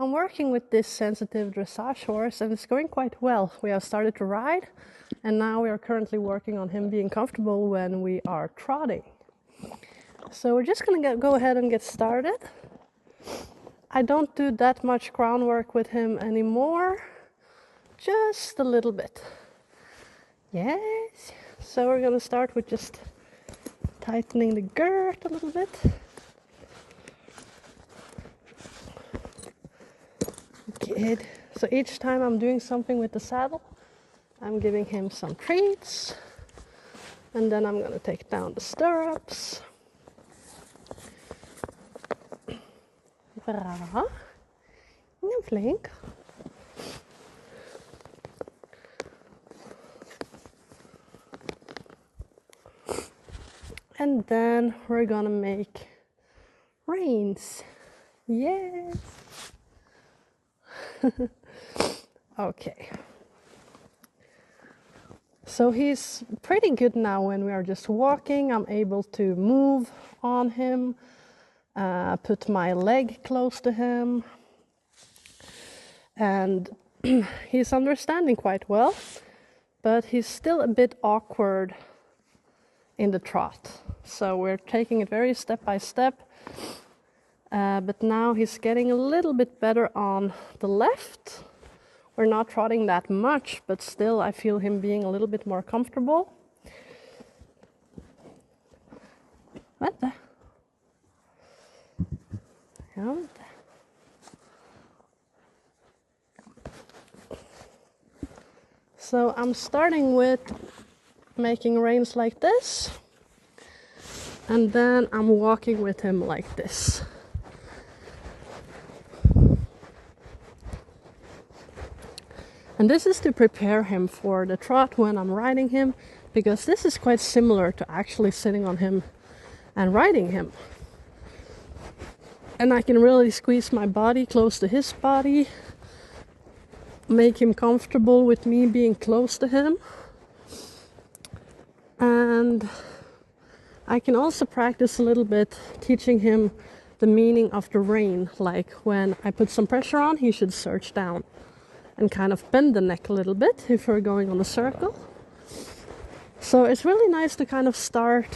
I'm working with this sensitive dressage horse and it's going quite well. We have started to ride and now we are currently working on him being comfortable when we are trotting. So we're just gonna go ahead and get started. I don't do that much groundwork with him anymore, just a little bit. Yes, so we're gonna start with just tightening the girth a little bit. Good. So each time I'm doing something with the saddle, I'm giving him some treats. And then I'm gonna take down the stirrups. Bra. Nu flink. And then we're gonna make reins. Yes. Okay. So he's pretty good now when we are just walking. I'm able to move on him, put my leg close to him. And he's understanding quite well, but he's still a bit awkward in the trot. So we're taking it very step by step. But now he's getting a little bit better on the left. We're not trotting that much, but still I feel him being a little bit more comfortable. What the? So I'm starting with making reins like this. And then I'm walking with him like this. And this is to prepare him for the trot when I'm riding him, because this is quite similar to actually sitting on him and riding him. And I can really squeeze my body close to his body, make him comfortable with me being close to him. And I can also practice a little bit teaching him the meaning of the rein, like when I put some pressure on, he should search down and kind of bend the neck a little bit if we're going on a circle. So it's really nice to kind of start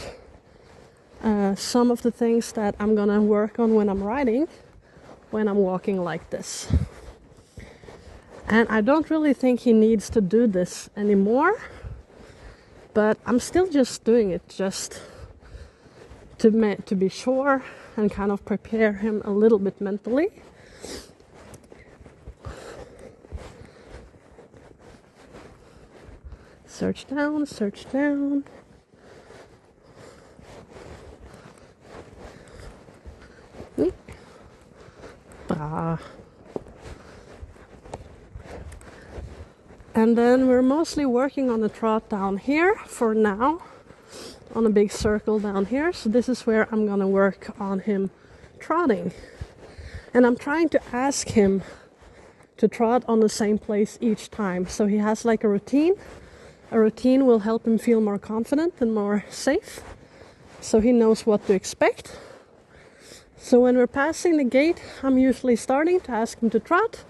some of the things that I'm gonna work on when I'm riding, when I'm walking like this. And I don't really think he needs to do this anymore, but I'm still just doing it just to be sure and kind of prepare him a little bit mentally. Search down, search down. Bra. And then we're mostly working on the trot down here for now, on a big circle down here. So this is where I'm gonna work on him trotting. And I'm trying to ask him to trot on the same place each time. So he has like a routine. A routine will help him feel more confident and more safe, so he knows what to expect. So when we're passing the gate, I'm usually starting to ask him to trot.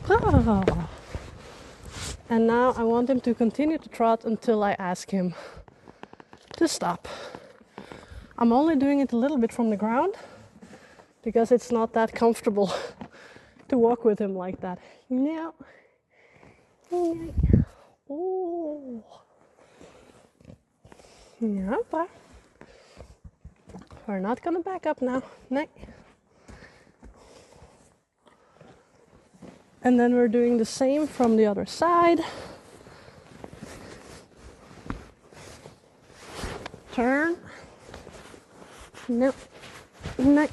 Oh. And now I want him to continue to trot until I ask him to stop. I'm only doing it a little bit from the ground because it's not that comfortable to walk with him like that. No. Oh. Yeah, but we're not gonna back up now. No. And then we're doing the same from the other side. Turn. No. No.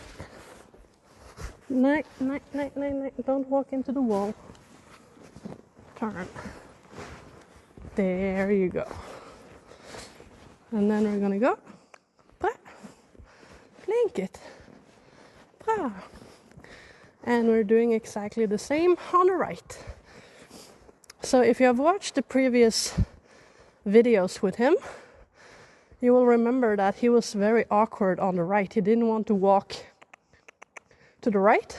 No, no, no, no, no. Don't walk into the wall. Turn. There you go. And then we're gonna go. Blink it. And we're doing exactly the same on the right. So if you have watched the previous videos with him, you will remember that he was very awkward on the right. He didn't want to walk to the right.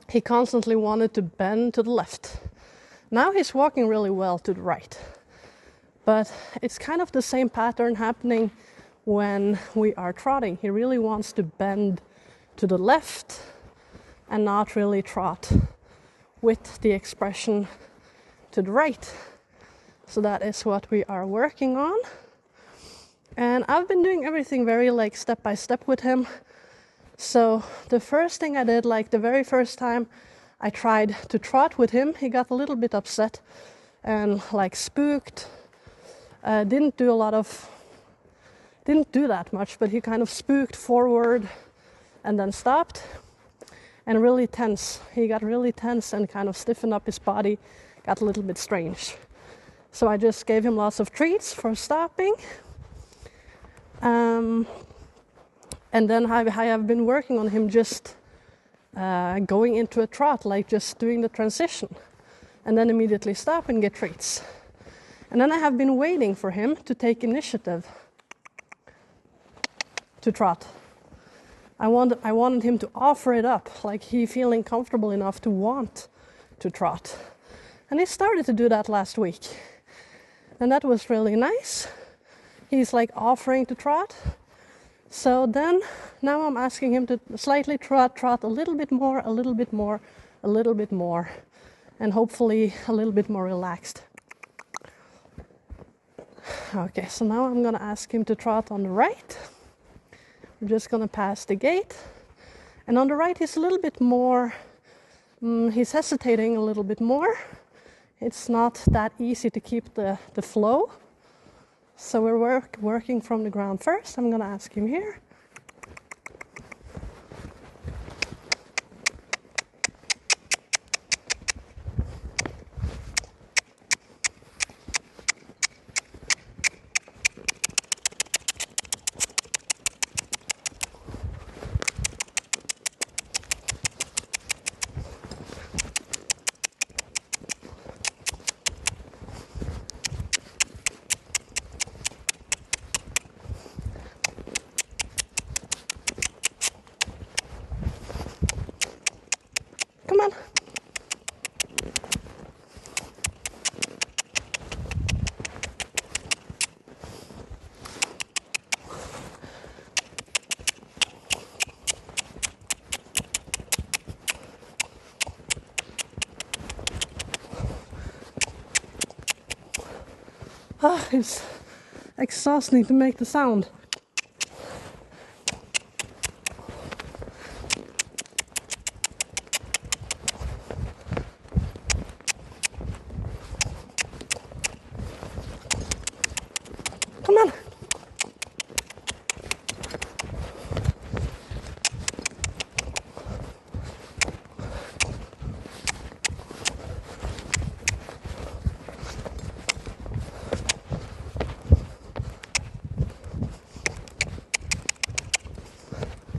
He constantly wanted to bend to the left. Now he's walking really well to the right. But it's kind of the same pattern happening when we are trotting. He really wants to bend to the left and not really trot with the expression to the right. So that is what we are working on. And I've been doing everything very like step by step with him. So the first thing I did, like the very first time I tried to trot with him, he got a little bit upset and like spooked. Didn't do that much, but he kind of spooked forward and then stopped and really tense. He got really tense and kind of stiffened up his body, got a little bit strange. So I just gave him lots of treats for stopping. And then I have been working on him just going into a trot, like just doing the transition and then immediately stop and get treats. And then I have been waiting for him to take initiative to trot. I wanted him to offer it up, like he feeling comfortable enough to want to trot. And he started to do that last week. And that was really nice. He's like offering to trot. So then, now I'm asking him to slightly trot a little bit more, a little bit more, a little bit more. And hopefully a little bit more relaxed. Okay, so now I'm gonna ask him to trot on the right. We're just gonna pass the gate. And on the right he's a little bit more, he's hesitating a little bit more. It's not that easy to keep the flow. So we're working from the ground first. I'm gonna ask him here. Come on. Ah, it's exhausting to make the sound. Come on.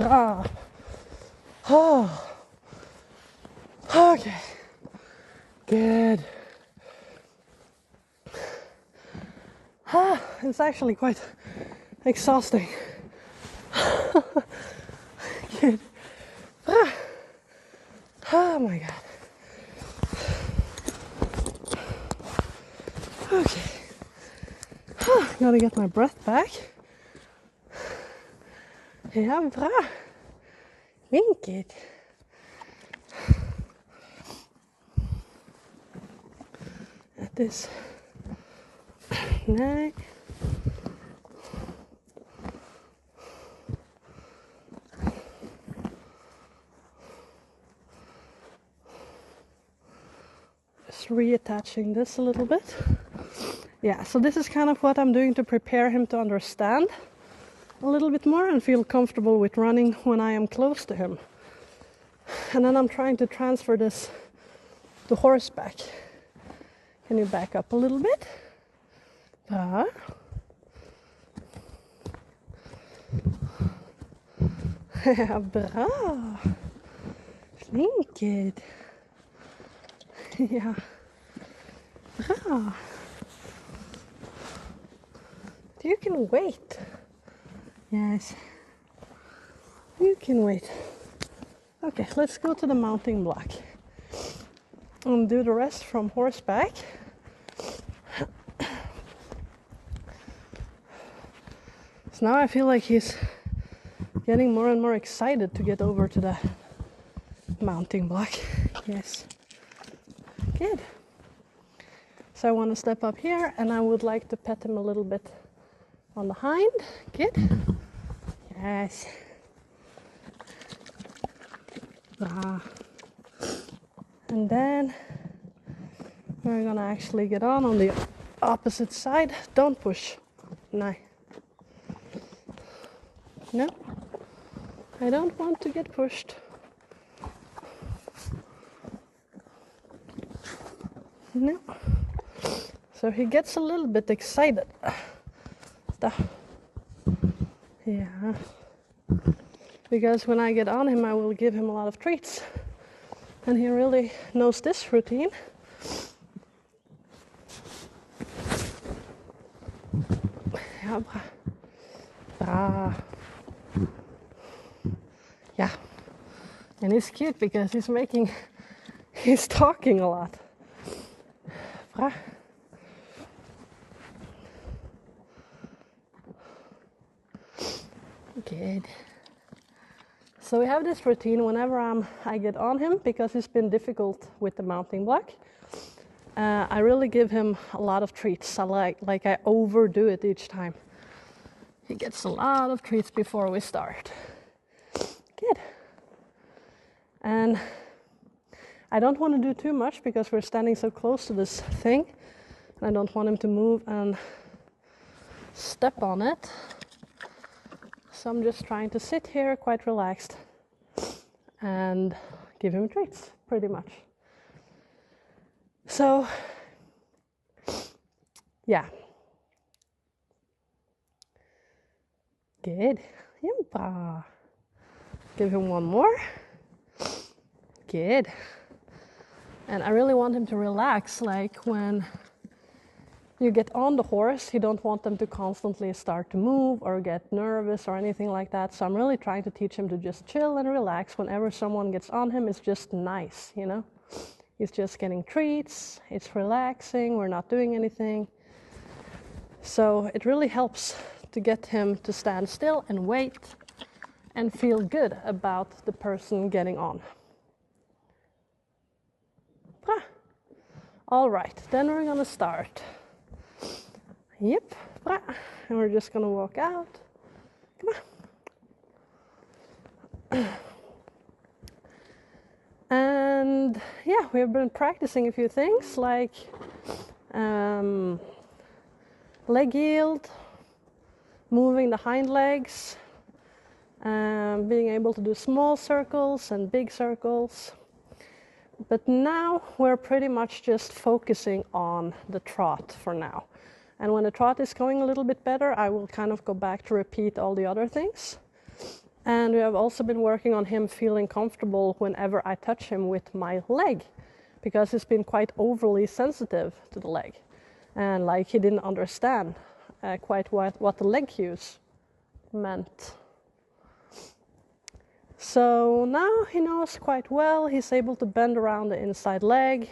Ah. Oh. Okay. Good. Ah, it's actually quite exhausting. Good. Ah. Oh my god. Okay. Ah, gotta get my breath back. Ja, bra. Winkelt. Het is... Nee. Just reattaching this a little bit. Yeah, so this is kind of what I'm doing to prepare him to understand a little bit more and feel comfortable with running when I am close to him. And then I'm trying to transfer this to horseback. Can you back up a little bit? Bra. Ja, bra. Flinkt. Ja. Ah. You can wait. Yes. You can wait. Okay, let's go to the mounting block and do the rest from horseback. So now I feel like he's getting more and more excited to get over to the mounting block. Yes. Good. So I want to step up here and I would like to pet him a little bit on the hind. Good. Yes. And then we're gonna actually get on the opposite side. Don't push. No. No. I don't want to get pushed. No. So he gets a little bit excited. Yeah. Because when I get on him, I will give him a lot of treats. And he really knows this routine. Yeah. Yeah. And he's cute because he's talking a lot. Good. So we have this routine whenever I get on him, because it's been difficult with the mounting block. I really give him a lot of treats. I overdo it each time. He gets a lot of treats before we start. Good. And I don't want to do too much because we're standing so close to this thing. And I don't want him to move and step on it. So I'm just trying to sit here quite relaxed and give him treats, pretty much. So, yeah. Good. Yumpa. Give him one more. Good. And I really want him to relax, like when you get on the horse, you don't want them to constantly start to move or get nervous or anything like that. So I'm really trying to teach him to just chill and relax. Whenever someone gets on him, it's just nice, you know? He's just getting treats, it's relaxing, we're not doing anything. So it really helps to get him to stand still and wait and feel good about the person getting on. All right, then we're gonna start. Yep, and we're just gonna walk out. Come on. And yeah, we've been practicing a few things like leg yield, moving the hind legs, being able to do small circles and big circles. But now we're pretty much just focusing on the trot for now. And when the trot is going a little bit better, I will kind of go back to repeat all the other things. And we have also been working on him feeling comfortable whenever I touch him with my leg, because he's been quite overly sensitive to the leg. And like he didn't understand quite what the leg cues meant. So now he knows quite well. He's able to bend around the inside leg.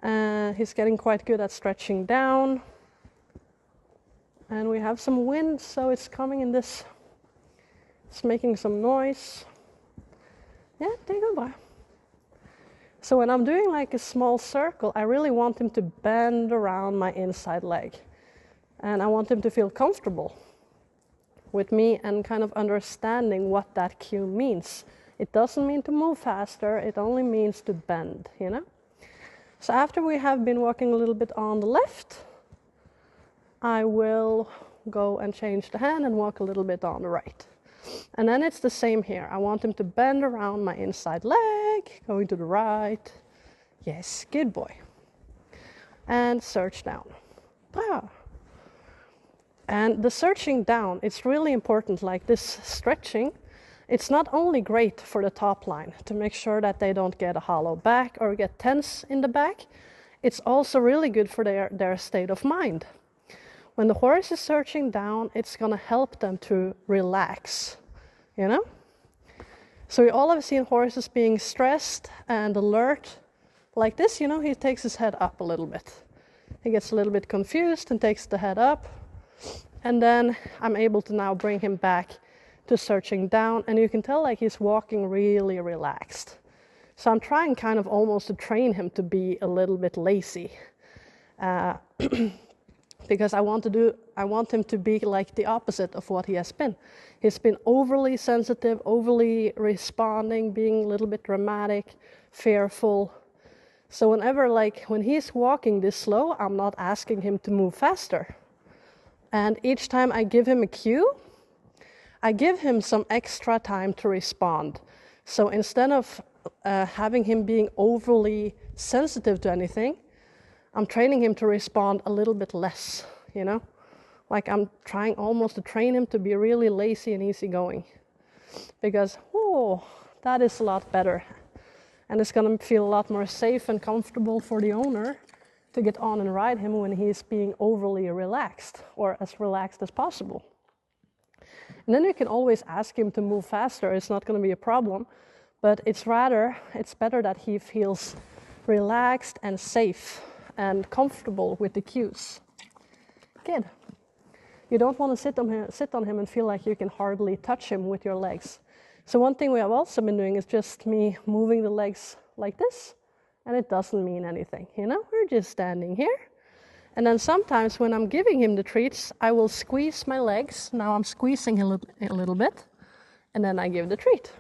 He's getting quite good at stretching down. And we have some wind, so it's coming in this. It's making some noise. Yeah, there you go. So when I'm doing like a small circle, I really want him to bend around my inside leg. And I want him to feel comfortable with me and kind of understanding what that cue means. It doesn't mean to move faster, it only means to bend, you know? So after we have been walking a little bit on the left, I will go and change the hand and walk a little bit on the right. And then it's the same here. I want him to bend around my inside leg, going to the right. Yes, good boy. And search down. Ah. And the searching down, it's really important, like this stretching. It's not only great for the top line to make sure that they don't get a hollow back or get tense in the back. it's also really good for their state of mind. When the horse is searching down, it's going to help them to relax, you know? So we all have seen horses being stressed and alert like this, you know, he takes his head up a little bit. He gets a little bit confused and takes the head up. And then I'm able to now bring him back to searching down, and you can tell like he's walking really relaxed. So I'm trying kind of almost to train him to be a little bit lazy. Because I want him to be like the opposite of what he has been. He's been overly sensitive, overly responding, being a little bit dramatic, fearful. So when he's walking this slow, I'm not asking him to move faster. And each time I give him a cue, I give him some extra time to respond. So instead of having him being overly sensitive to anything, I'm training him to respond a little bit less, you know? Like I'm trying almost to train him to be really lazy and easygoing. Because, that is a lot better. And it's going to feel a lot more safe and comfortable for the owner to get on and ride him when he's being overly relaxed, or as relaxed as possible. And then you can always ask him to move faster. It's not going to be a problem. But it's better that he feels relaxed and safe and comfortable with the cues. Good. You don't want to sit on him and feel like you can hardly touch him with your legs. So one thing we have also been doing is just me moving the legs like this, and it doesn't mean anything, you know? We're just standing here. And then sometimes when I'm giving him the treats, I will squeeze my legs. Now I'm squeezing a little bit, and then I give the treat.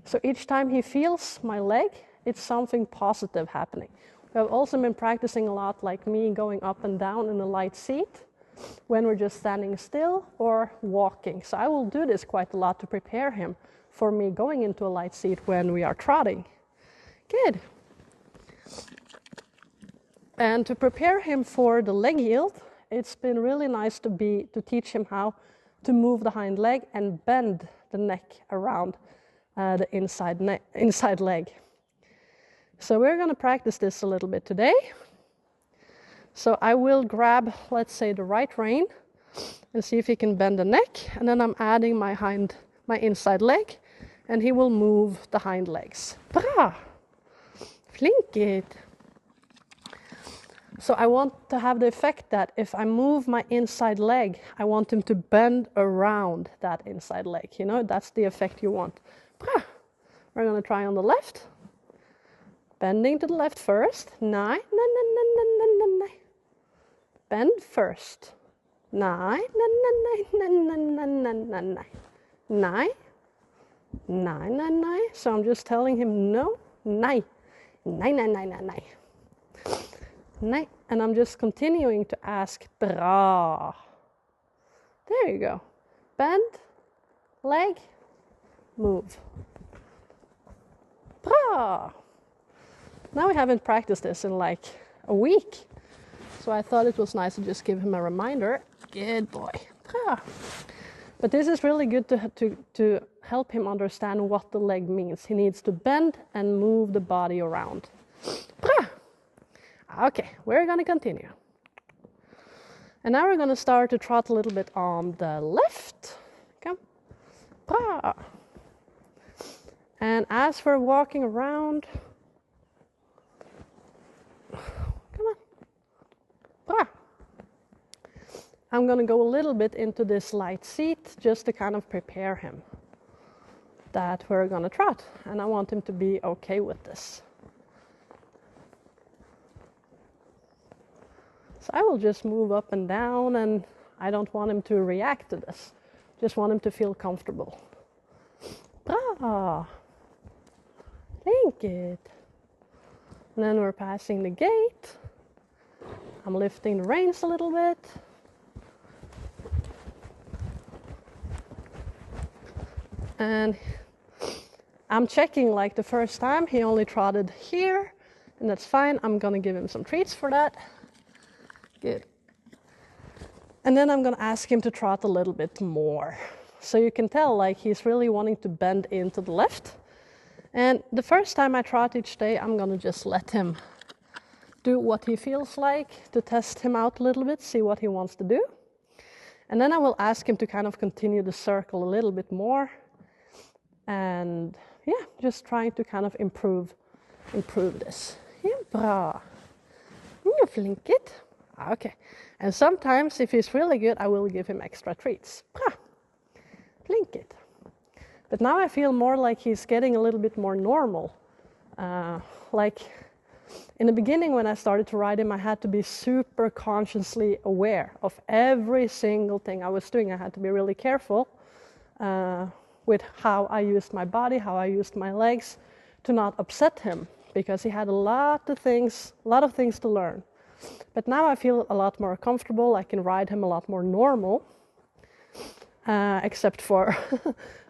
So each time he feels my leg, it's something positive happening. We have also been practicing a lot like me going up and down in a light seat when we're just standing still or walking. So I will do this quite a lot to prepare him for me going into a light seat when we are trotting. Good. And to prepare him for the leg yield, it's been really nice to teach him how to move the hind leg and bend the neck around the inside leg. So we're going to practice this a little bit today. So I will grab, let's say, the right rein and see if he can bend the neck. And then I'm adding my inside leg, and he will move the hind legs. Bra! Flinket! So I want to have the effect that if I move my inside leg, I want him to bend around that inside leg. You know, that's the effect you want. Bra! We're going to try on the left. Bending to the left first. Nine. Bend first. Nine. Nine. So I'm just telling him no. Nine. Nine. And I'm just continuing to ask bra. There you go. Bend, leg, move. Bra. Now we haven't practiced this in like a week. So I thought it was nice to just give him a reminder. Good boy. Bra. But this is really good to help him understand what the leg means. He needs to bend and move the body around. Bra. Okay, we're going to continue. And now we're going to start to trot a little bit on the left. Come. Bra. And as for walking around, come on. Bra. I'm going to go a little bit into this light seat just to kind of prepare him that we're going to trot. And I want him to be okay with this. So I will just move up and down, and I don't want him to react to this. Just want him to feel comfortable. Bra. Think it. And then we're passing the gate. I'm lifting the reins a little bit. And I'm checking, like the first time he only trotted here, and that's fine. I'm going to give him some treats for that. Good. And then I'm going to ask him to trot a little bit more. So you can tell like he's really wanting to bend into the left. And the first time I trot each day, I'm going to just let him do what he feels like, to test him out a little bit, see what he wants to do. And then I will ask him to kind of continue the circle a little bit more. And yeah, just trying to kind of improve this. Ja, bra. Ja, flinkit. Okay. And sometimes, if he's really good, I will give him extra treats. Bra. Flinkit. But now I feel more like he's getting a little bit more normal. Like in the beginning when I started to ride him, I had to be super consciously aware of every single thing I was doing. I had to be really careful with how I used my body, how I used my legs, to not upset him, because he had a lot of things to learn. But now I feel a lot more comfortable. I can ride him a lot more normal, except for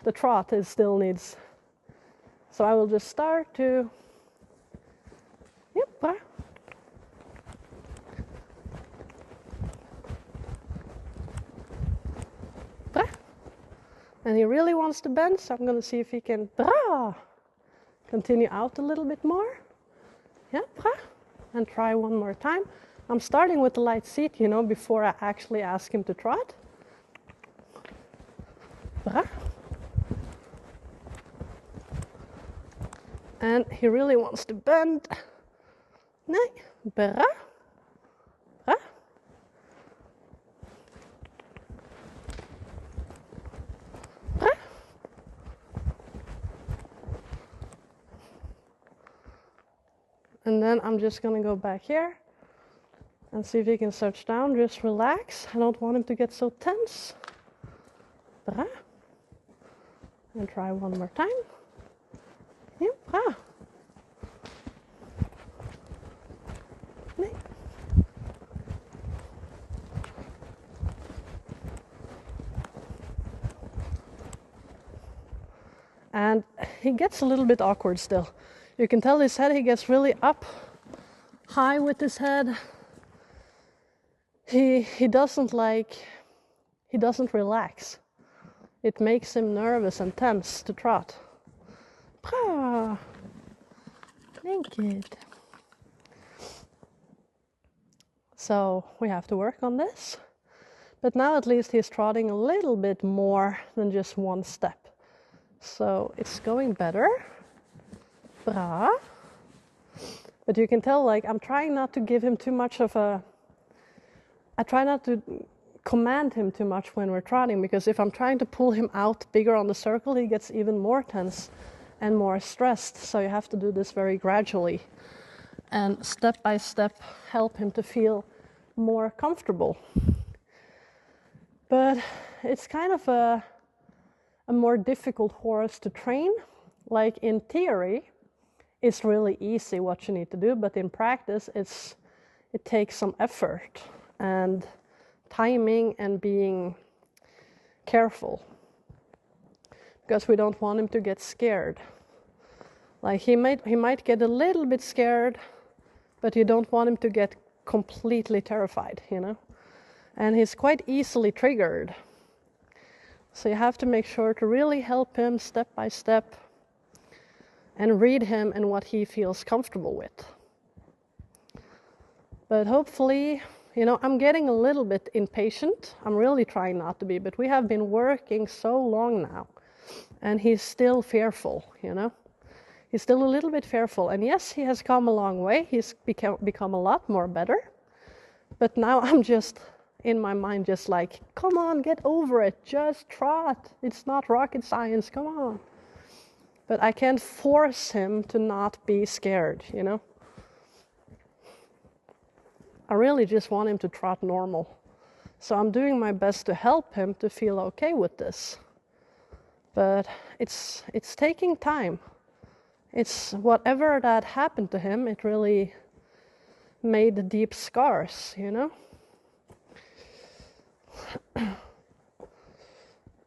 the trot. It still needs. So I will just start to. Yep. And he really wants to bend, so I'm going to see if he can continue out a little bit more. Yeah, and try one more time. I'm starting with the light seat, before I actually ask him to trot. And he really wants to bend. Nee, bra. And then I'm just going to go back here and see if he can search down. Just relax. I don't want him to get so tense. Bra. And try one more time. Yeah, bra. Nee. And he gets a little bit awkward still. You can tell his head, he gets really up high with his head. He doesn't relax. It makes him nervous and tense to trot. Thank you. So we have to work on this. But now at least he's trotting a little bit more than just one step. So it's going better. Bra. But you can tell, I'm trying not to give him too much of a... I try not to command him too much when we're trotting, because if I'm trying to pull him out bigger on the circle, he gets even more tense and more stressed. So you have to do this very gradually and step by step help him to feel more comfortable. But it's kind of a more difficult horse to train. Like in theory, it's really easy what you need to do, but in practice, it takes some effort and timing and being careful, because we don't want him to get scared. Like he might get a little bit scared, but you don't want him to get completely terrified, And he's quite easily triggered. So you have to make sure to really help him step by step and read him and what he feels comfortable with. But hopefully, I'm getting a little bit impatient. I'm really trying not to be, but we have been working so long now, and he's still fearful, He's still a little bit fearful. And yes, he has come a long way. He's become a lot more better. But now I'm just, in my mind, just like, come on, get over it. Just trot. It's not rocket science. Come on. But I can't force him to not be scared, I really just want him to trot normal. So I'm doing my best to help him to feel okay with this. But it's taking time. It's whatever that happened to him, it really made deep scars,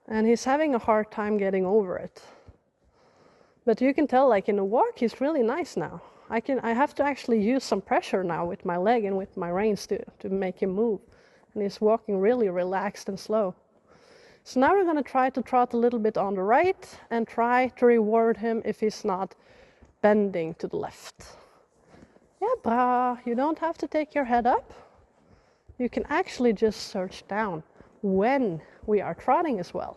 And he's having a hard time getting over it. But you can tell, in the walk, he's really nice now. I have to actually use some pressure now with my leg and with my reins to make him move. And he's walking really relaxed and slow. So now we're going to try to trot a little bit on the right and try to reward him if he's not bending to the left. Yeah, bra. You don't have to take your head up. You can actually just search down when we are trotting as well.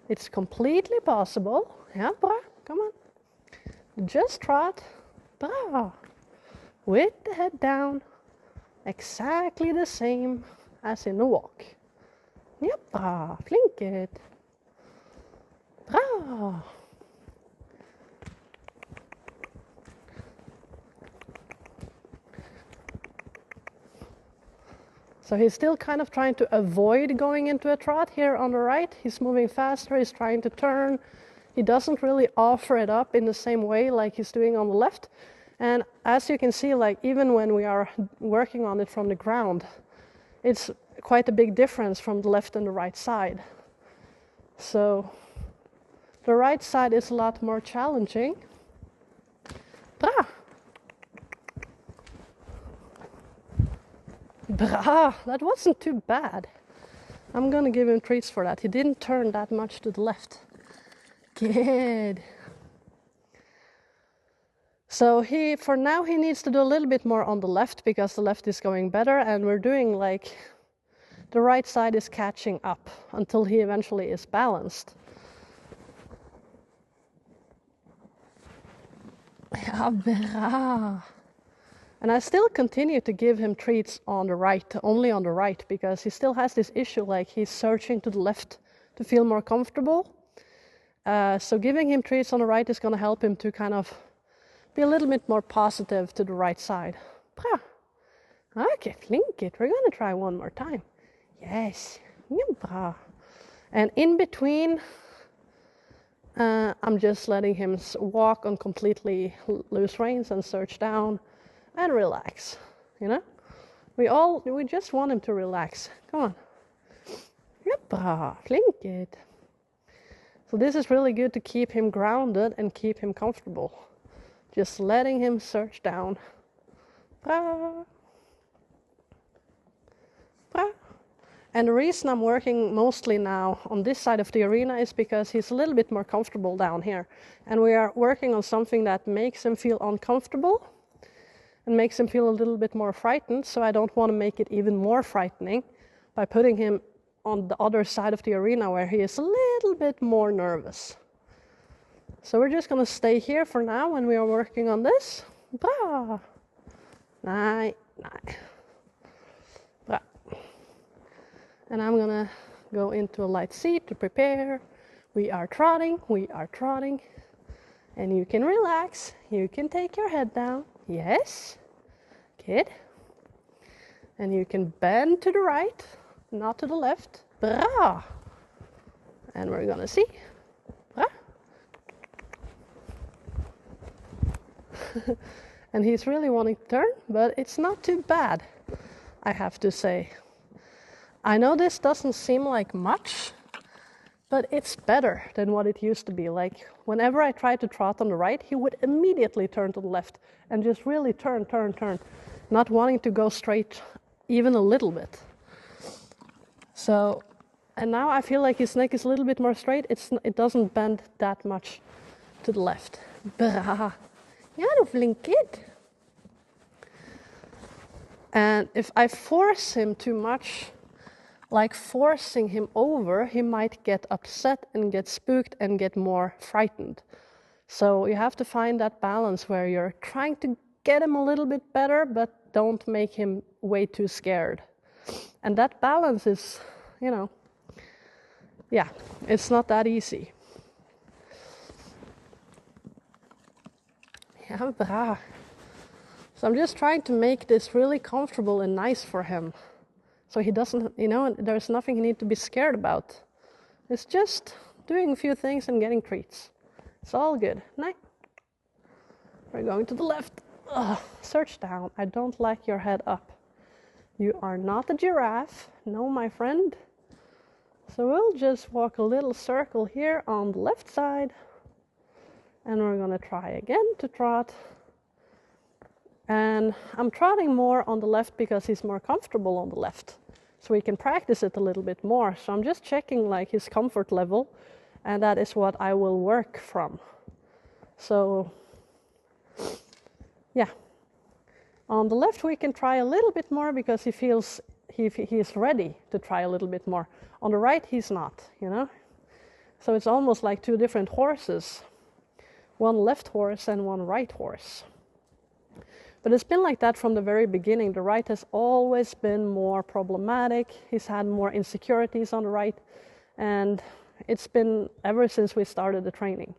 It's completely possible. Yeah, bra. Come on. Just trot. Bra. With the head down. Exactly the same as in the walk. Ja, bra. Flinket. Bra. So he's still kind of trying to avoid going into a trot here on the right. He's moving faster, he's trying to turn. He doesn't really offer it up in the same way like he's doing on the left. And as you can see, like even when we are working on it from the ground, it's quite a big difference from the left and the right side. So the right side is a lot more challenging. Bra! Bra! That wasn't too bad. I'm gonna give him treats for that. He didn't turn that much to the left. Good. So for now he needs to do a little bit more on the left because the left is going better, and we're doing like the right side is catching up until he eventually is balanced. Ja, bra. And I still continue to give him treats on the right, only on the right, because he still has this issue, like he's searching to the left to feel more comfortable. So giving him treats on the right is going to help him to kind of be a little bit more positive to the right side. Bra. Okay, flinket. We're going to try one more time. Yes. Ja, bra. And in between, I'm just letting him walk on completely loose reins and search down and relax, you know? We just want him to relax. Come on. Jeppa, flinket. So this is really good to keep him grounded and keep him comfortable. Just letting him search down. Bra. Bra. And the reason I'm working mostly now on this side of the arena is because he's a little bit more comfortable down here. And we are working on something that makes him feel uncomfortable and makes him feel a little bit more frightened, so I don't want to make it even more frightening by putting him on the other side of the arena where he is a little bit more nervous. So we're just going to stay here for now when we are working on this. Bra. Nee, nee. Bra. And I'm going to go into a light seat to prepare. We are trotting. And you can relax. You can take your head down. Yes. Good. And you can bend to the right, not to the left. Bra. And we're gonna see. Bra. And he's really wanting to turn, but it's not too bad, I have to say. I know this doesn't seem like much, but it's better than what it used to be. Like, whenever I tried to trot on the right, he would immediately turn to the left and just really turn, not wanting to go straight even a little bit. So, and now I feel like his neck is a little bit more straight. It doesn't bend that much to the left. Bra. Ja, du flinket. And if I force him too much, like forcing him over, he might get upset and get spooked and get more frightened. So you have to find that balance where you're trying to get him a little bit better, but don't make him way too scared. And that balance is, yeah, it's not that easy. Ja, bra. So I'm just trying to make this really comfortable and nice for him. So he doesn't, there's nothing he needs to be scared about. It's just doing a few things and getting treats. It's all good. Nice. We're going to the left. Ugh, search down. I don't like your head up. You are not a giraffe. No, my friend. So we'll just walk a little circle here on the left side. And we're going to try again to trot. And I'm trotting more on the left because he's more comfortable on the left. So we can practice it a little bit more. So I'm just checking like his comfort level. And that is what I will work from. So, yeah. On the left, we can try a little bit more because he feels he is ready to try a little bit more. On the right, he's not, you know? So it's almost like two different horses. One left horse and one right horse. But it's been like that from the very beginning. The right has always been more problematic. He's had more insecurities on the right. And it's been ever since we started the training.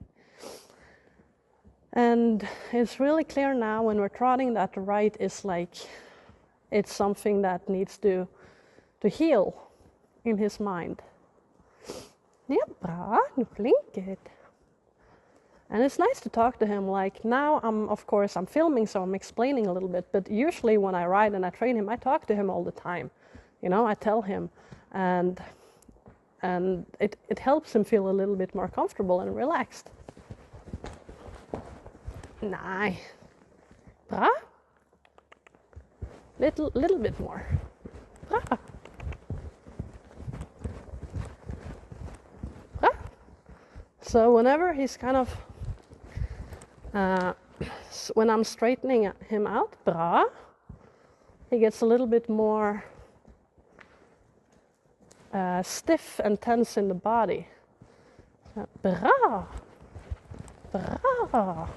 And it's really clear now when we're trotting that the right is like, it's something that needs to heal in his mind. Ja, bra, nu flinkt. And it's nice to talk to him. Like now, I'm filming, so I'm explaining a little bit. But usually when I ride and I train him, I talk to him all the time. You know, I tell him, and it helps him feel a little bit more comfortable and relaxed. Nej. Bra. Little bit more. Bra. Bra. So whenever he's kind of when I'm straightening him out, bra, he gets a little bit more stiff and tense in the body. Bra, bra.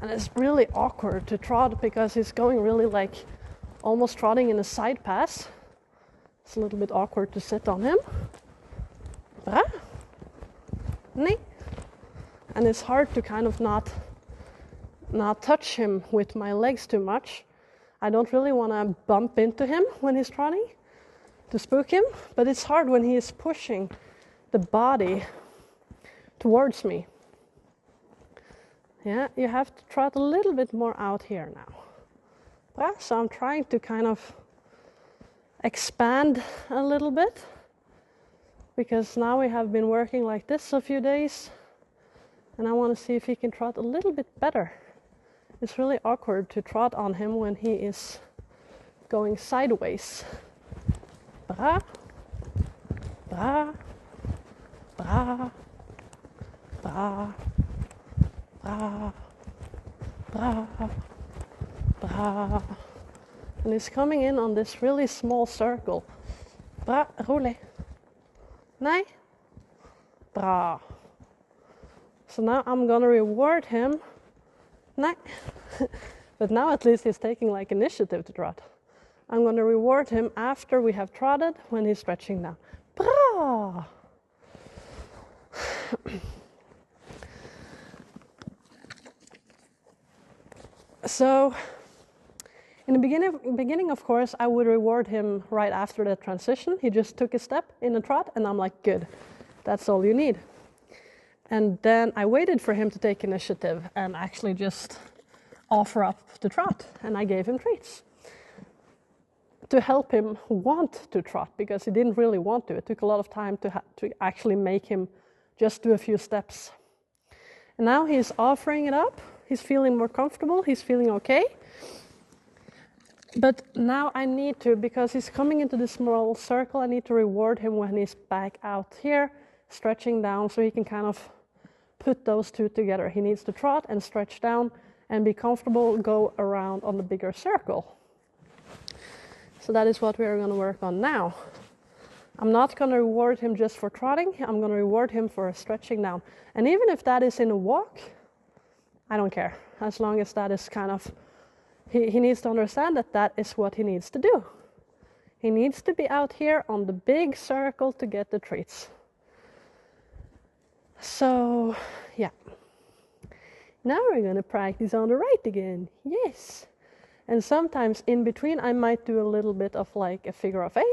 And it's really awkward to trot because he's going really like almost trotting in a side pass. It's a little bit awkward to sit on him. Bra, nee. And it's hard to kind of not touch him with my legs too much. I don't really want to bump into him when he's trotting to spook him, but it's hard when he is pushing the body towards me. Yeah, you have to trot a little bit more out here now. So I'm trying to kind of expand a little bit because now we have been working like this a few days and I want to see if he can trot a little bit better. It's really awkward to trot on him when he is going sideways. Bra, bra, bra, bra. Bra, bra, bra. And he's coming in on this really small circle. Bra, roule. Nee. Bra. So now I'm gonna reward him. Nee. But now at least he's taking like initiative to trot. I'm gonna reward him after we have trotted when he's stretching down. Bra. So, in the beginning, of course, I would reward him right after the transition. He just took a step in a trot, and I'm like, good, that's all you need. And then I waited for him to take initiative and actually just offer up the trot, and I gave him treats to help him want to trot, because he didn't really want to. It took a lot of time to actually make him just do a few steps. And now he's offering it up. He's feeling more comfortable. He's feeling okay. But now I need to, because he's coming into this small circle, I need to reward him when he's back out here, stretching down, so he can kind of put those two together. He needs to trot and stretch down and be comfortable, go around on the bigger circle. So that is what we are going to work on now. I'm not going to reward him just for trotting. I'm going to reward him for stretching down. And even if that is in a walk, I don't care, as long as that is kind of, he needs to understand that that is what he needs to do. He needs to be out here on the big circle to get the treats. So, yeah. Now we're going to practice on the right again. Yes. And sometimes in between I might do a little bit of like a figure of 8.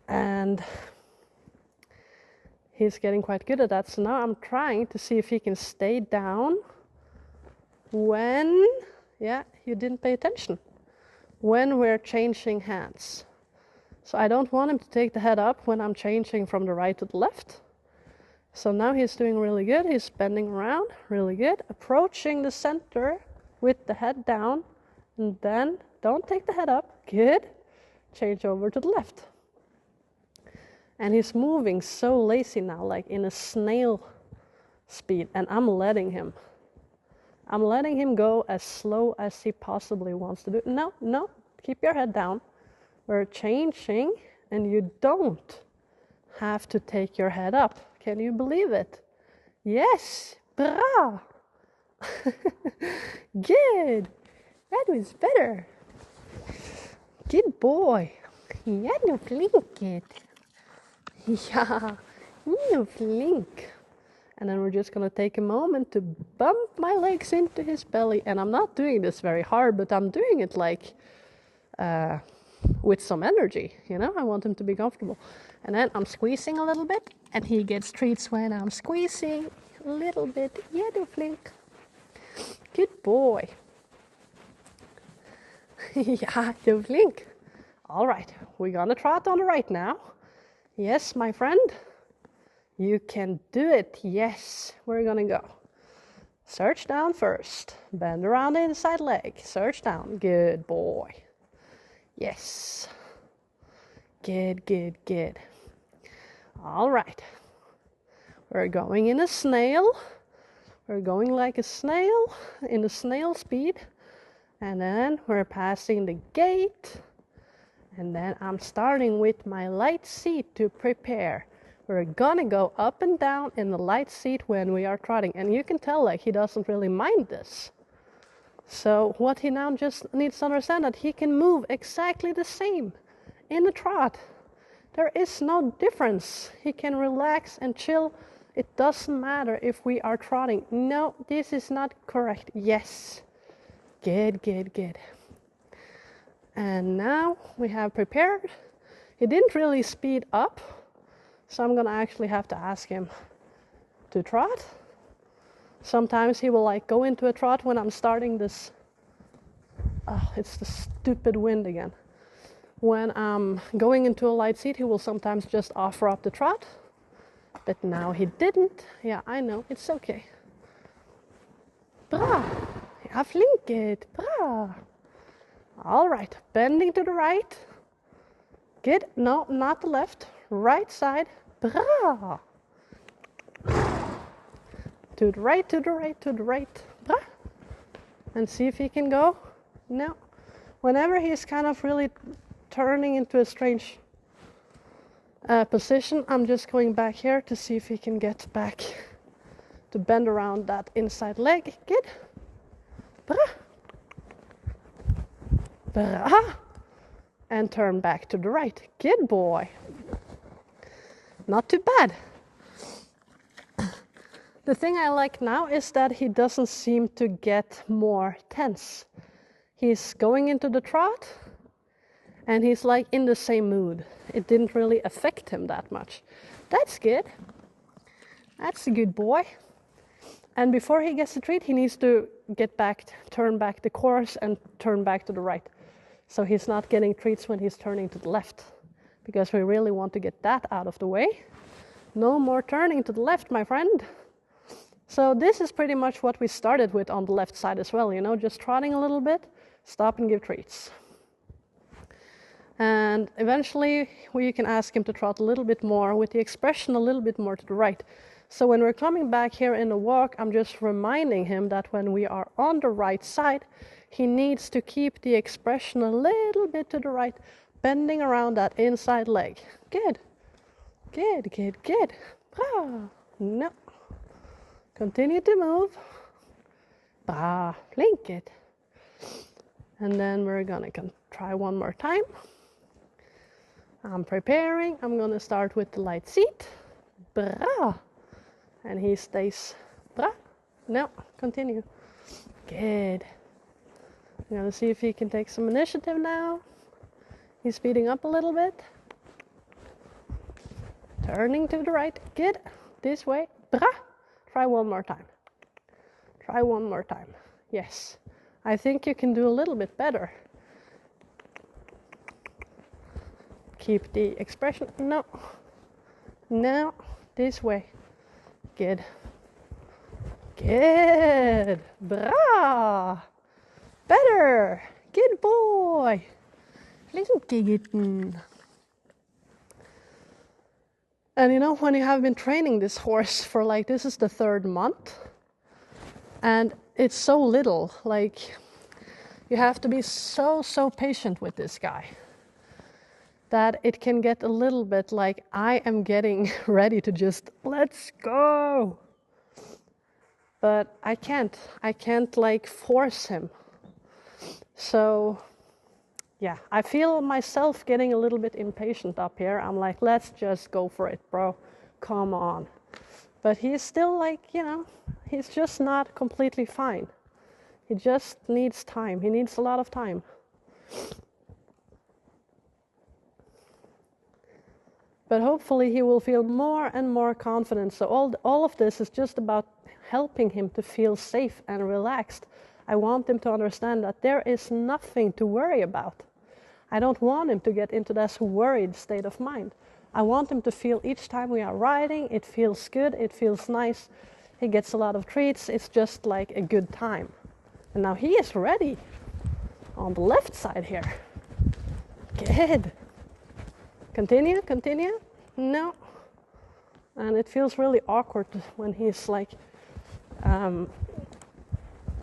And he's getting quite good at that. So now I'm trying to see if he can stay down when, yeah, you didn't pay attention, when we're changing hands. So I don't want him to take the head up when I'm changing from the right to the left. So now he's doing really good. He's bending around, really good. Approaching the center with the head down. And then don't take the head up. Good. Change over to the left. And he's moving so lazy now, like in a snail speed. And I'm letting him. I'm letting him go as slow as he possibly wants to do. No, no, keep your head down. We're changing, and you don't have to take your head up. Can you believe it? Yes, bra. Good. That was better. Good boy. Ja, nu flinket. Ja, nu flink. And then we're just going to take a moment to bump my legs into his belly. And I'm not doing this very hard, but I'm doing it like with some energy. You know, I want him to be comfortable. And then I'm squeezing a little bit, and he gets treats when I'm squeezing a little bit. Yeah, du flink. Good boy. Yeah, du flink. All right, we're gonna trot on the right now. Yes, my friend. You can do it. Yes, we're gonna go. Search down first. Bend around the inside leg. Search down. Good boy. Yes. Good, good, good. All right. We're going in a snail. We're going like a snail in the snail speed. And then we're passing the gate. And then I'm starting with my light seat to prepare. We're gonna go up and down in the light seat when we are trotting. And you can tell like he doesn't really mind this. So what he now just needs to understand that he can move exactly the same in a trot. There is no difference. He can relax and chill. It doesn't matter if we are trotting. No, this is not correct. Yes. Good, good, good. And now we have prepared. He didn't really speed up, so I'm gonna actually have to ask him to trot. Sometimes he will like go into a trot when I'm starting this. It's the stupid wind again. When I'm going into a light seat, he will sometimes just offer up the trot. But now he didn't. Yeah, I know, it's okay. Bra! Ja, flinket! Bra! All right, bending to the right. Good. No, not the left. Right side. Bra! To the right, to the right, to the right. Bra! And see if he can go. No. Whenever he's kind of really turning into a strange position, I'm just going back here to see if he can get back to bend around that inside leg. Good. Bra! Bra! And turn back to the right. Good boy. Not too bad. The thing I like now is that he doesn't seem to get more tense. He's going into the trot and he's like in the same mood. It didn't really affect him that much. That's good. That's a good boy. And before he gets the treat, he needs to get back, turn back the course and turn back to the right. So he's not getting treats when he's turning to the left, because we really want to get that out of the way. No more turning to the left, my friend. So this is pretty much what we started with on the left side as well, you know, just trotting a little bit, stop and give treats. And eventually you can ask him to trot a little bit more with the expression a little bit more to the right. So when we're coming back here in the walk, I'm just reminding him that when we are on the right side, he needs to keep the expression a little bit to the right, bending around that inside leg. Good. Good, good, good. Ah, no. Continue to move. Bah, blink it. And then we're gonna try one more time. I'm preparing. I'm gonna start with the light seat. Bra. And he stays. Bra. No, continue. Good. I'm gonna see if he can take some initiative now. He's speeding up a little bit. Turning to the right. Good. This way. Bra. Try one more time. Try one more time. Yes. I think you can do a little bit better. Keep the expression. No. No. This way. Good. Good. Bra. Better. Good boy. Flinke. And you know, when you have been training this horse for like, this is the 3rd month, and it's so little. Like, you have to be so patient with this guy that it can get a little bit like I am getting ready to just, let's go. But I can't like force him. So yeah, I feel myself getting a little bit impatient up here. I'm like, let's just go for it, bro. Come on. But he's still like, you know, he's just not completely fine. He just needs time. He needs a lot of time. But hopefully he will feel more and more confident. So all of this is just about helping him to feel safe and relaxed. I want him to understand that there is nothing to worry about. I don't want him to get into this worried state of mind. I want him to feel each time we are riding, it feels good, it feels nice. He gets a lot of treats. It's just like a good time. And now he is ready on the left side here. Good. Continue, continue. No. And it feels really awkward when he's like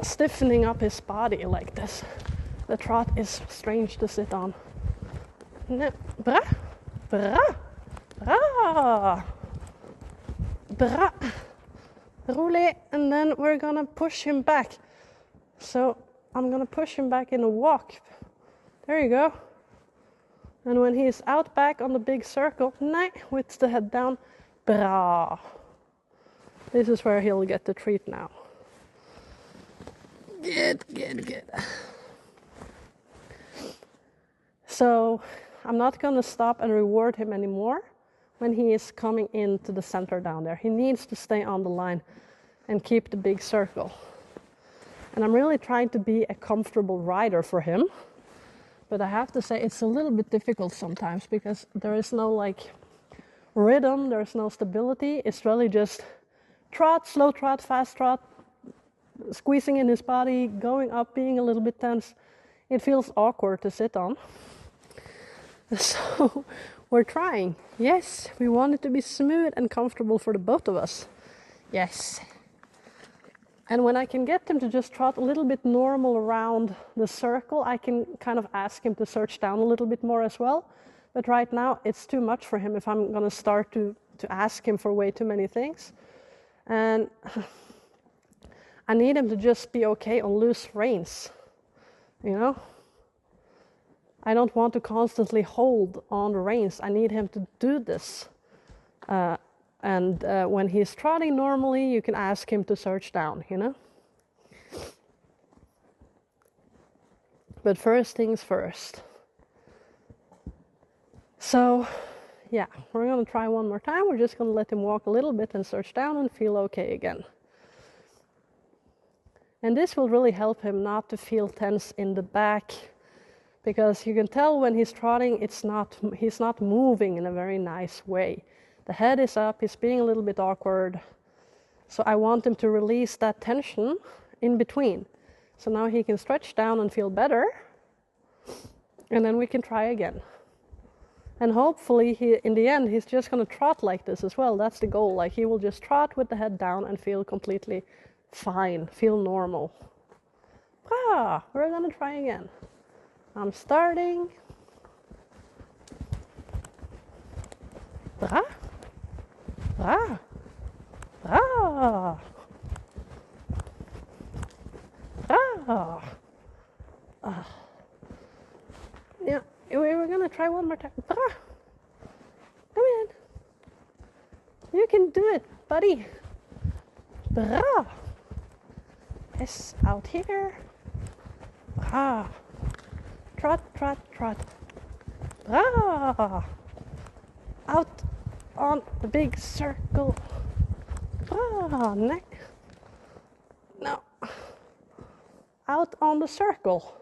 stiffening up his body like this. The trot is strange to sit on. No. Bra. Bra. Bra. Bra. Roulé. And then we're gonna push him back. So I'm gonna push him back in a walk. There you go. And when he's out back on the big circle, with the head down, bra. This is where he'll get the treat now. Good, good, good. So I'm not gonna stop and reward him anymore when he is coming into the center down there. He needs to stay on the line and keep the big circle. And I'm really trying to be a comfortable rider for him. But I have to say it's a little bit difficult sometimes because there is no like rhythm, there's no stability. It's really just trot, slow trot, fast trot, squeezing in his body, going up, being a little bit tense. It feels awkward to sit on. So we're trying. Yes, we want it to be smooth and comfortable for the both of us. Yes. And when I can get him to just trot a little bit normal around the circle, I can kind of ask him to search down a little bit more as well. But right now, it's too much for him if I'm going to start to ask him for way too many things. And I need him to just be okay on loose reins, you know? I don't want to constantly hold on the reins. I need him to do this. And when he's trotting normally, you can ask him to search down, you know? But first things first. So, yeah, we're going to try one more time. We're just going to let him walk a little bit and search down and feel okay again. And this will really help him not to feel tense in the back, because you can tell when he's trotting, he's not moving in a very nice way. The head is up, he's being a little bit awkward. So I want him to release that tension in between. So now he can stretch down and feel better. And then we can try again. And hopefully, in the end, he's just going to trot like this as well. That's the goal. Like, he will just trot with the head down and feel completely fine, feel normal. We're going to try again. I'm starting. Bra. Bra. Bra. Bra. Yeah, we're gonna try one more time. Bra. Come in. You can do it, buddy. Bra. Yes, out here. Bra. Trot, trot, trot. Bra. Out on the big circle. Neck. No. Out on the circle.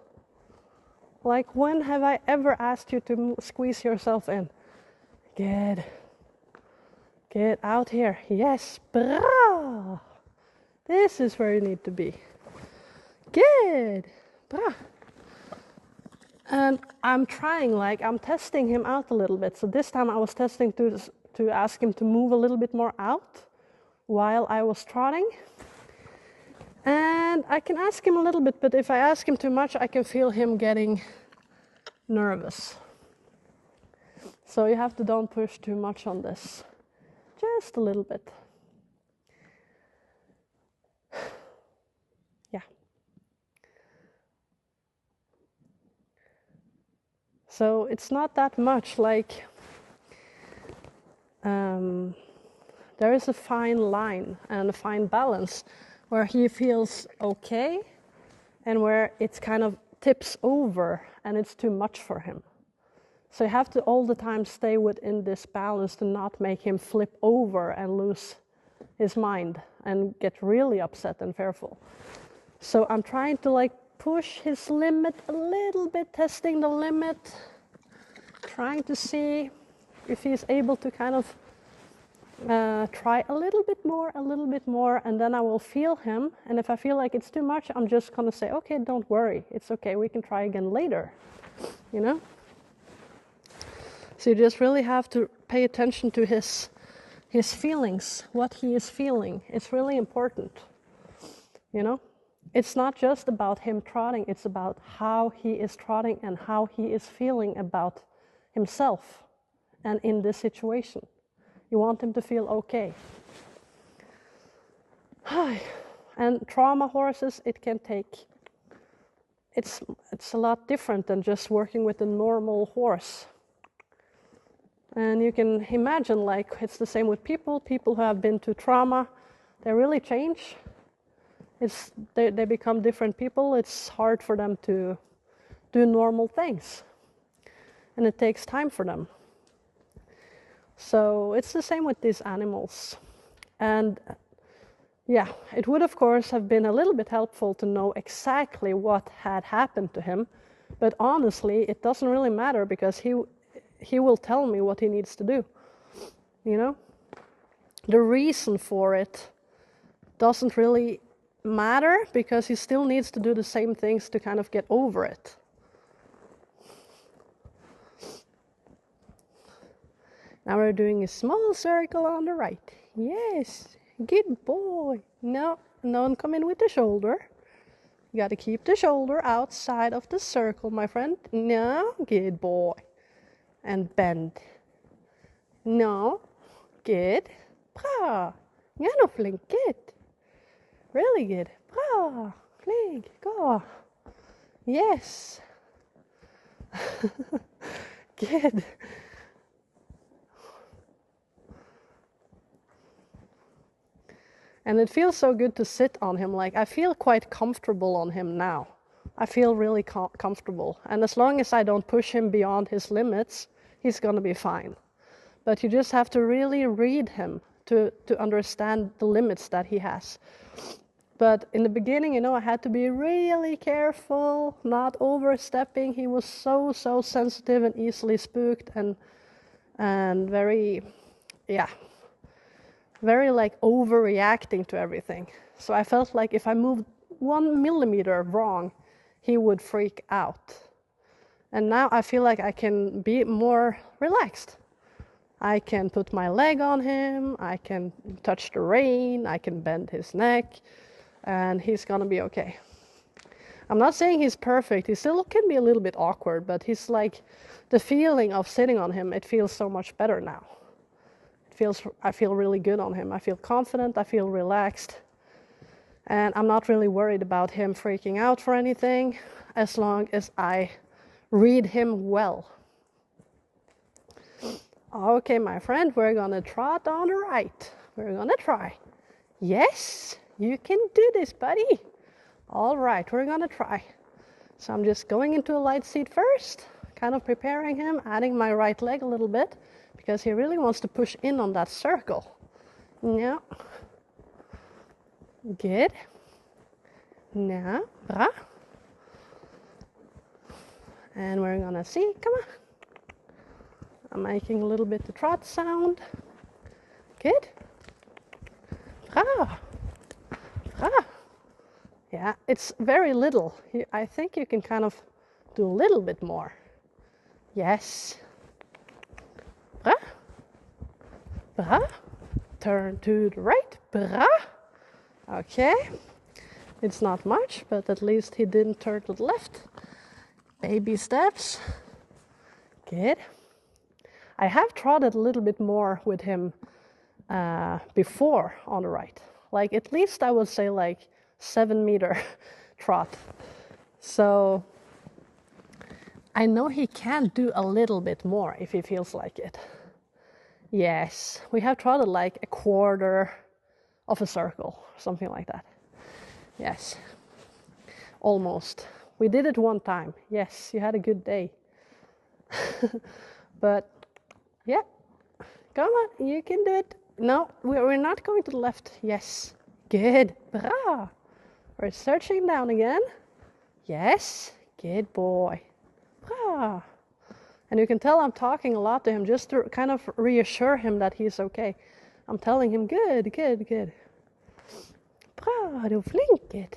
Like, when have I ever asked you to squeeze yourself in? Good. Get out here. Yes. Bra. This is where you need to be. Good. Bra. And I'm testing him out a little bit. So this time I was testing to ask him to move a little bit more out while I was trotting. And I can ask him a little bit, but if I ask him too much, I can feel him getting nervous. So you have to don't push too much on this. Just a little bit. Yeah. So it's not that much, like there is a fine line and a fine balance where he feels okay and where it's kind of tips over and it's too much for him. So you have to all the time stay within this balance to not make him flip over and lose his mind and get really upset and fearful. So I'm trying to like push his limit a little bit, testing the limit, trying to see if he's able to kind of try a little bit more, and then I will feel him. And if I feel like it's too much, I'm just gonna say, okay, don't worry, it's okay, we can try again later, you know? So you just really have to pay attention to his feelings, what he is feeling. It's really important, you know? It's not just about him trotting, it's about how he is trotting and how he is feeling about himself and in this situation. You want him to feel okay. And trauma horses, it can take, it's a lot different than just working with a normal horse. And you can imagine, like, it's the same with people who have been to trauma, they really change. They become different people. It's hard for them to do normal things. And it takes time for them. So it's the same with these animals. And yeah, it would of course have been a little bit helpful to know exactly what had happened to him. But honestly, it doesn't really matter because he will tell me what he needs to do. You know? The reason for it doesn't really matter because he still needs to do the same things to kind of get over it. Now we're doing a small circle on the right. Yes, good boy. No, don't come in with the shoulder. You got to keep the shoulder outside of the circle, my friend. No, good boy. And bend. No, good. Bra. Ja, nog flink, good. Really good. Bra. Flink, go. Yes. Good. And it feels so good to sit on him. Like, I feel quite comfortable on him now. I feel really comfortable. And as long as I don't push him beyond his limits, he's going to be fine. But you just have to really read him to understand the limits that he has. But in the beginning, you know, I had to be really careful, not overstepping. He was so sensitive and easily spooked and very, yeah, very like overreacting to everything. So I felt like if I moved 1 millimeter wrong, he would freak out. And now I feel like I can be more relaxed. I can put my leg on him, I can touch the rein, I can bend his neck, and he's gonna be okay. I'm not saying he's perfect, he still can be a little bit awkward, but he's like, the feeling of sitting on him, it feels so much better now. I feel really good on him. I feel confident, I feel relaxed. And I'm not really worried about him freaking out for anything, as long as I read him well. Okay, my friend, we're gonna trot on the right. We're gonna try. Yes, you can do this, buddy. All right, we're gonna try. So I'm just going into a light seat first, kind of preparing him, adding my right leg a little bit, because he really wants to push in on that circle. Yeah. Good. Now, bra. And we're gonna see, come on. I'm making a little bit the trot sound. Good. Bra. Bra. Yeah, it's very little. I think you can kind of do a little bit more. Yes. Bra. Bra. Turn to the right. Bra. Okay. It's not much, but at least he didn't turn to the left. Baby steps. Good. I have trotted a little bit more with him before on the right. Like at least I would say like 7-meter trot. So I know he can do a little bit more if he feels like it. Yes, we have trotted like a quarter of a circle, something like that. Yes, almost. We did it one time. Yes, you had a good day. But yeah, come on, you can do it. No, we're not going to the left. Yes, good. Bra. We're searching down again. Yes, good boy. Bra. And you can tell I'm talking a lot to him just to kind of reassure him that he's okay. I'm telling him, good, good, good. Bra, du flinket.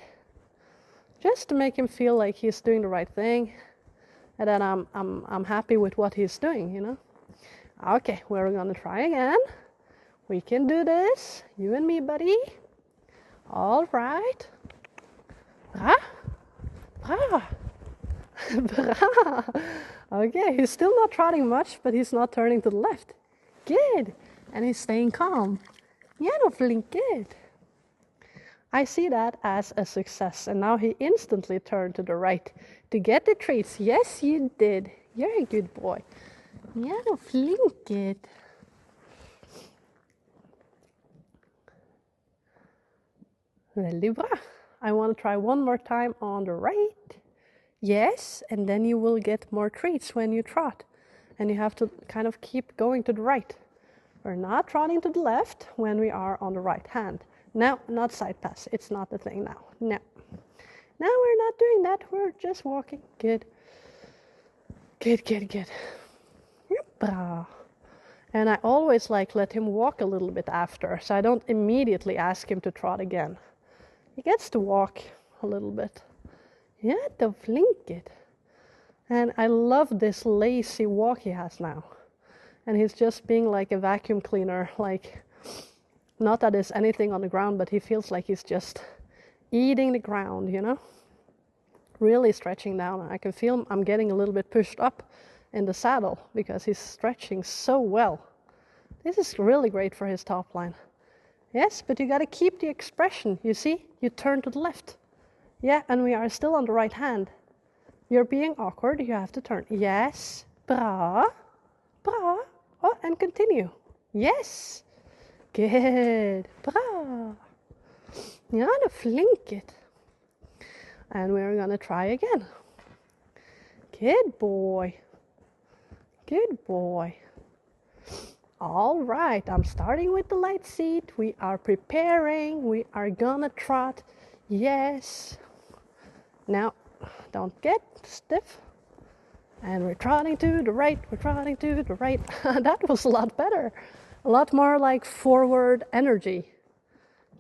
Just to make him feel like he's doing the right thing, and that I'm happy with what he's doing, you know. Okay, we're gonna try again. We can do this, you and me, buddy. All right. Bra, bra, bra. Okay, he's still not trotting much, but he's not turning to the left. Good, and he's staying calm. Ja, nog flink good. I see that as a success, and now he instantly turned to the right to get the treats. Yes, you did. You're a good boy. Ja, nog flink. Veldig bra. I want to try one more time on the right. Yes, and then you will get more treats when you trot. And you have to kind of keep going to the right. We're not trotting to the left when we are on the right hand. No, not side pass. It's not the thing now. No. Now we're not doing that. We're just walking. Good. Good, good, good. Bra. And I always let him walk a little bit after, so I don't immediately ask him to trot again. He gets to walk a little bit. Yeah, the flinket. And I love this lazy walk he has now. And he's just being like a vacuum cleaner, like, not that there's anything on the ground, but he feels like he's just eating the ground, you know? Really stretching down. I can feel I'm getting a little bit pushed up in the saddle because he's stretching so well. This is really great for his top line. Yes, but you gotta keep the expression, you see? You turn to the left. Yeah, and we are still on the right hand. You're being awkward, you have to turn. Yes, bra, bra, oh, and continue. Yes, good, bra. Ja, det flinket. And we're gonna try again. Good boy. Good boy. All right, I'm starting with the light seat. We are preparing. We are gonna trot. Yes. Now, don't get stiff. And we're trotting to the right. We're trotting to the right. That was a lot better. A lot more like forward energy.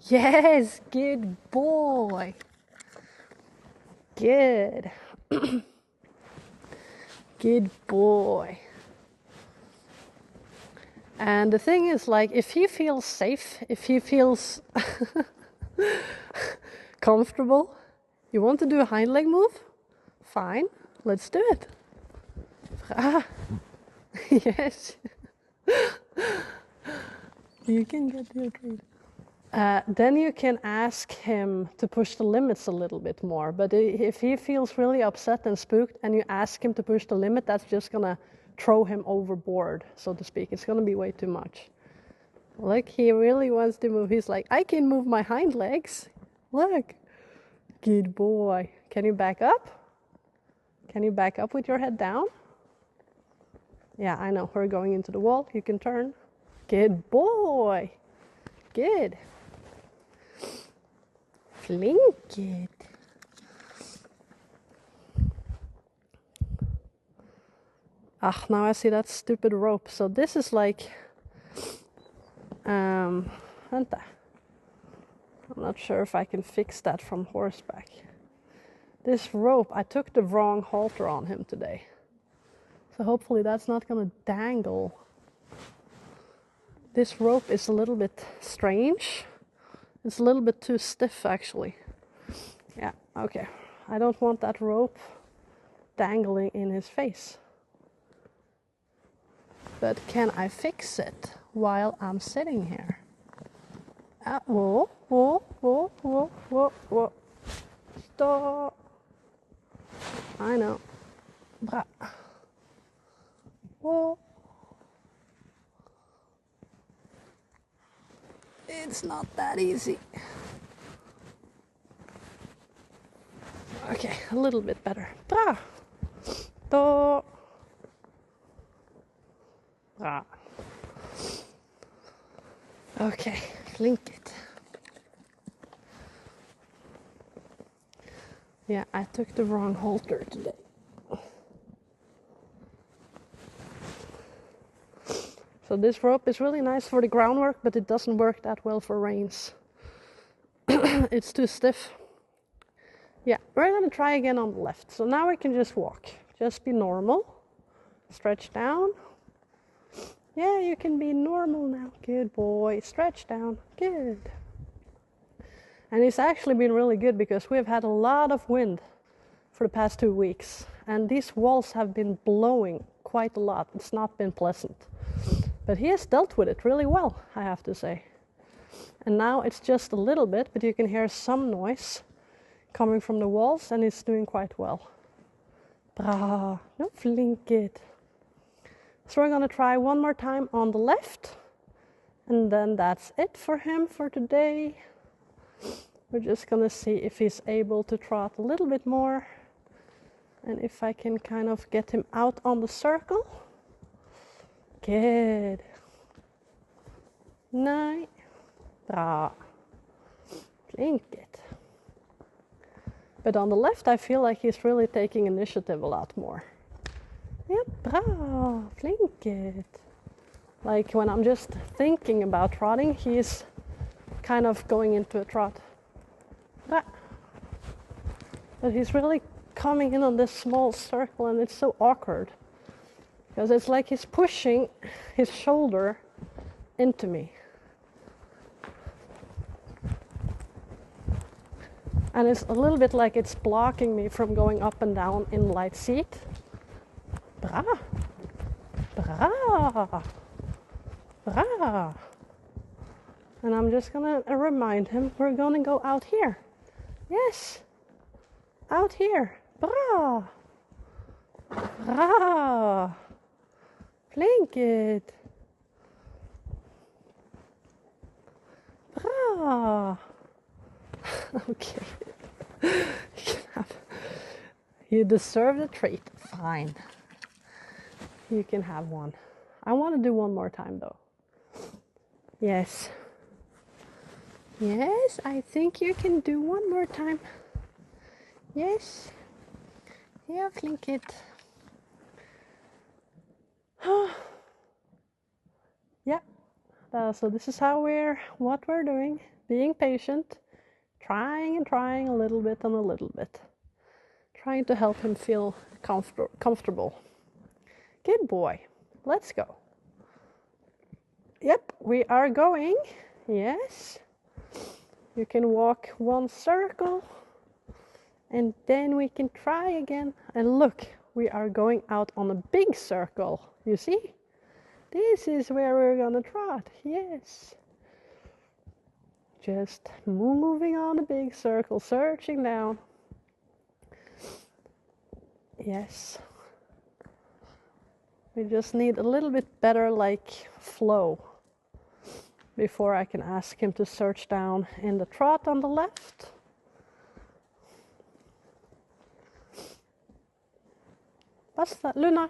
Yes, good boy. Good. Good boy. And the thing is, like, if he feels safe, if he feels comfortable, you want to do a hind leg move? Fine, let's do it. Ah, yes. You can get your treat. Then you can ask him to push the limits a little bit more. But if he feels really upset and spooked and you ask him to push the limit, that's just going to throw him overboard, so to speak. It's going to be way too much. Look, he really wants to move. He's like, I can move my hind legs. Look. Good boy. Can you back up? Can you back up with your head down? Yeah, I know. We're going into the wall. You can turn. Good boy. Good. Flinket. Ah, now I see that stupid rope. So this is like, vänta. I'm not sure if I can fix that from horseback. This rope, I took the wrong halter on him today. So hopefully that's not gonna dangle. This rope is a little bit strange. It's a little bit too stiff actually. Okay, I don't want that rope dangling in his face. But can I fix it while I'm sitting here? Whoa, whoa, whoa, whoa, whoa, whoa. Stop. I know. Bra. Whoa. It's not that easy. Okay, a little bit better. Bra. Do. Bra. Okay, link it. Yeah, I took the wrong halter today. So this rope is really nice for the groundwork, but it doesn't work that well for reins. It's too stiff. Yeah, we're gonna try again on the left. So now we can just walk. Just be normal. Stretch down. Yeah, you can be normal now. Good boy. Stretch down. Good. And it's actually been really good because we've had a lot of wind for the past 2 weeks. And these walls have been blowing quite a lot. It's not been pleasant. But he has dealt with it really well, I have to say. And now it's just a little bit, but you can hear some noise coming from the walls, and it's doing quite well. Bra. No, flink it. So we're gonna try one more time on the left, and then that's it for him for today. We're just gonna see if he's able to trot a little bit more, and if I can kind of get him out on the circle. Good. Nej. Bra. Flink it. But on the left, I feel like he's really taking initiative a lot more. Yep, bra, flink it. Like when I'm just thinking about trotting, he's kind of going into a trot. Bra. But he's really coming in on this small circle, and it's so awkward. Because it's like he's pushing his shoulder into me. And it's a little bit like it's blocking me from going up and down in light seat. Bra. Bra. Bra. And I'm just gonna remind him we're gonna go out here. Yes. Out here. Bra. Bra. Flink it. Bra. Okay. You deserve the treat. Fine. You can have one. I want to do one more time though. Yes. Yes, I think you can do one more time. Yes. Yeah, flink it. Yeah. So this is what we're doing. Being patient. Trying and trying a little bit and a little bit. Trying to help him feel comfortable. Good boy. Let's go. Yep, we are going. Yes. You can walk one circle. And then we can try again. And look, we are going out on a big circle. You see? This is where we're gonna trot. Yes. Just moving on a big circle, searching down. Yes. We just need a little bit better flow before I can ask him to search down in the trot on the left. Pass deg, Luna.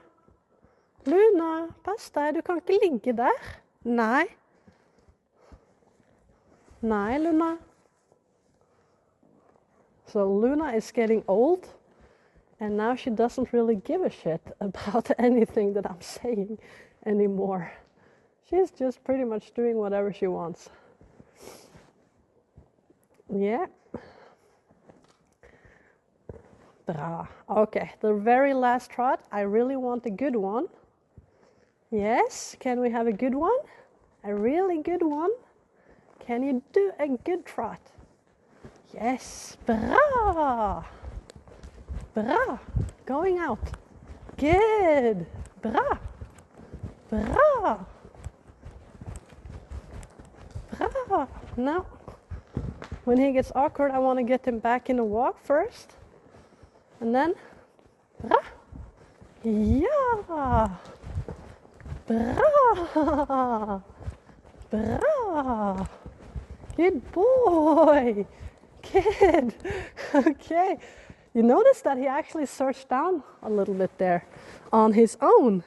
Luna, pass deg, du kan ikke ligge der. Nei. Nei, Luna. So Luna is getting old, and now she doesn't really give a shit about anything that I'm saying anymore. She's just pretty much doing whatever she wants. Yeah. Bra. Okay, the very last trot. I really want a good one. Yes, can we have a good one? A really good one? Can you do a good trot? Yes, bra. Bra. Going out. Good. Bra. Bra. Bra. Now, when he gets awkward, I want to get him back in a walk first. And then, bra. Yeah. Bra. Bra. Good boy. Good. Okay. You notice that he actually searched down a little bit there on his own.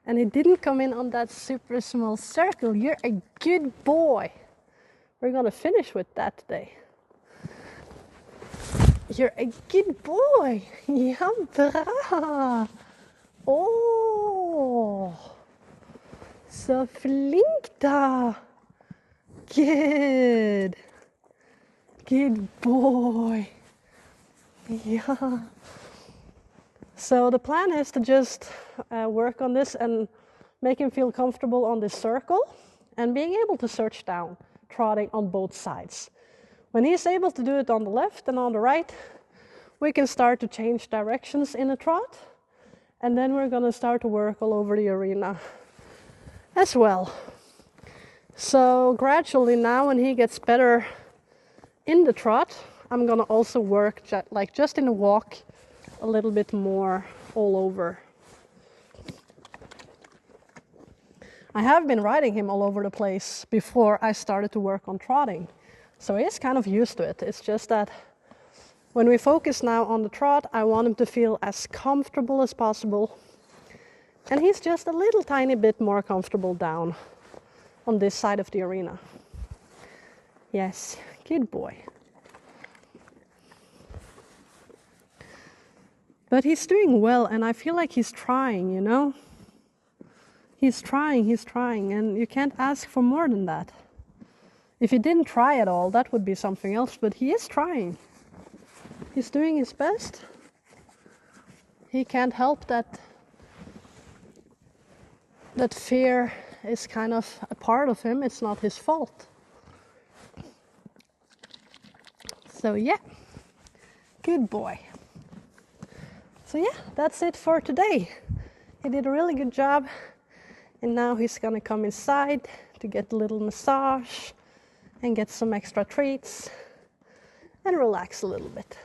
And he didn't come in on that super small circle. You're a good boy. We're going to finish with that today. You're a good boy. Ja, bra. Oh. Så flink da. Good. Good boy. Yeah. So the plan is to just work on this and make him feel comfortable on this circle and being able to search down, trotting on both sides. When he's able to do it on the left and on the right, we can start to change directions in a trot, and then we're going to start to work all over the arena as well. So gradually now, when he gets better in the trot, I'm going to also work just in the walk a little bit more all over. I have been riding him all over the place before I started to work on trotting, so he's kind of used to it. It's just that when we focus now on the trot, I want him to feel as comfortable as possible, and he's just a little tiny bit more comfortable down on this side of the arena. Yes, good boy. But he's doing well, and I feel like he's trying, you know? He's trying, and you can't ask for more than that. If he didn't try at all, that would be something else, but he is trying. He's doing his best. He can't help that fear is kind of a part of him. It's not his fault. So yeah, good boy. So yeah, that's it for today. He did a really good job, and now he's gonna come inside to get a little massage and get some extra treats and relax a little bit.